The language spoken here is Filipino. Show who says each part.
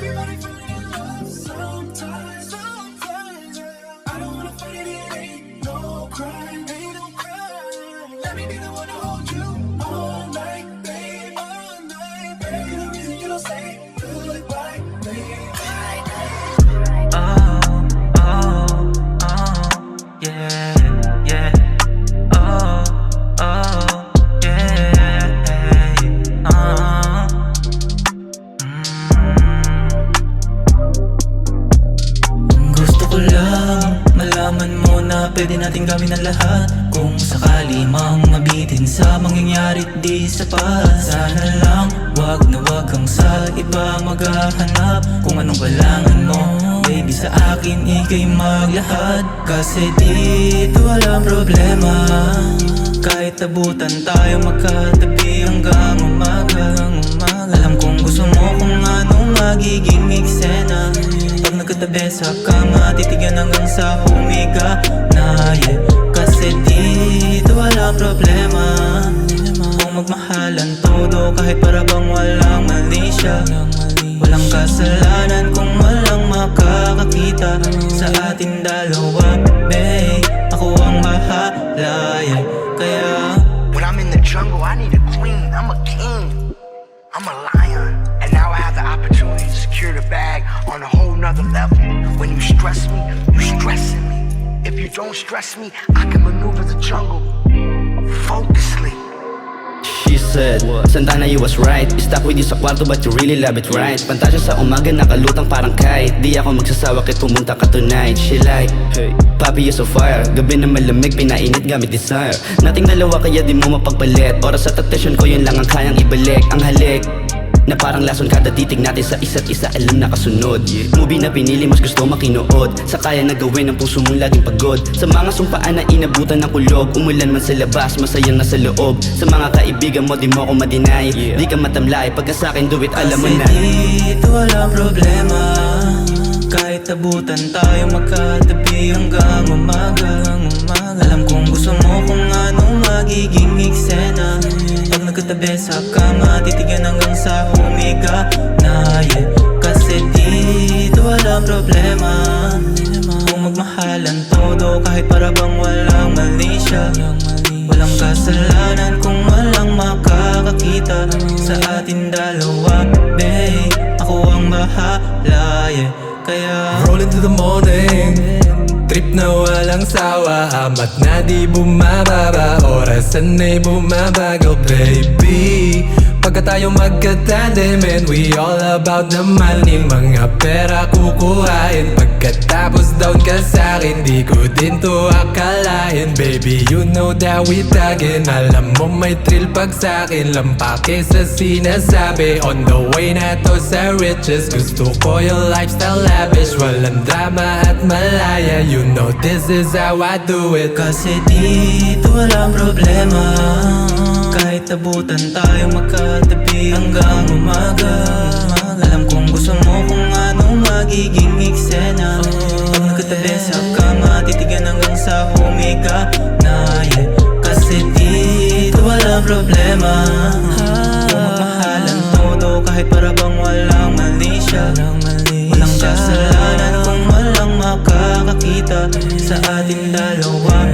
Speaker 1: Everybody falling in love sometimes, sometimes. I don't wanna fight it, it ain't no crime, ain't no crime. Let me be the one to hold you all night, babe, all night, babe. You're the reason you don't say goodbye, babe.
Speaker 2: Yeah, yeah. Oh, oh, yeah. Gusto ko lang malaman mo na pwede natin gawin ang lahat. Kung sakali mang mabitin sa mangyayari't di sapat, sana lang wag na wag kang sa iba maghahanap. Kung anong kailangan mo, baby, sa akin ika'y maglahad. Kasi dito walang problema, kahit abutan tayo magkatabi hanggang umaga. Alam kong gusto mo kung anong magiging eksena. Pag nagkatabi sa kama, titigan hanggang sa humiga na, yeah. Kasi dito walang problema, kung magmahalan todo kahit para bang walang mali siya. Walang kasalanan kung walang makakakita sa ating dalawa, babe. Ako ang bahala, yeah. Kaya
Speaker 3: when I'm in the jungle, I need a queen. I'm a king, I'm a lion. And now I have the opportunity to secure the bag on a whole nother level. When you stress me, you stressing me. If you don't stress me, I can maneuver the jungle focusly.
Speaker 4: She said, Santana, you was right. Stuck with you sa kwarto but you really love it, right? Pantasya sa umaga, nakalutang parang kite. Di ako magsasawa kahit pumunta ka tonight. She like, hey, papi, you're so fire. Gabi na malamig, pinainit gamit desire. Nating dalawa kaya di mo mapagpalit. Oras at attention ko, yun lang ang kayang ibalik. Ang halik na parang lason kada titig natin sa isa't isa, alam na kasunod. Movie na pinili, mas gusto makinood. Sa kaya na gawin ng puso mong laging pagod. Sa mga sumpaan na inabutan ng kulog. Umulan man sa labas, masayang nasa loob. Sa mga kaibigan mo, di mo ako madinay. Di ka matamlay, pagka sa'kin do it, alam mo na.
Speaker 2: kasi dito walang problema, kahit abutan tayo magkatabi hanggang umaga. Alam kong gusto mo kung anong magiging eksena. Pag nagkatabi sa kama, titigan hanggang sa humiga na, yeah. Kasi dito walang problema, kung magmahalan todo kahit para bang walang mali siya. Walang kasalanan kung walang makakakita sa ating dalawa, babe. Ako ang bahala, yeah. Kaya
Speaker 1: Roll into the morning, trip na walang sawa. Amat na di bumababa, orasan ay bumabagal, baby. Pagka tayo magkatandem, and we all about naman ni mga pera kukuhain. Pagkatapos down ka sa'kin, di ko din to akalain. Baby, you know that we tagging. Alam mo may thrill pag sa'kin, lampake sa sinasabi. On the way na to sa riches, gusto ko yung lifestyle lavish. Walang drama at malaya, you know this is how I do it.
Speaker 2: kasi dito walang problema, kahit abutan tayo magkatabi hanggang umaga. Alam kong gusto mo kung anong magiging eksena. Pag nagkatabi sa kama, titigan hanggang sa humiga na, yeah. Kasi dito walang problema, kung magmahalan todo kahit para bang walang mali siya. Walang kasalanan kung walang makakakita sa ating dalawa,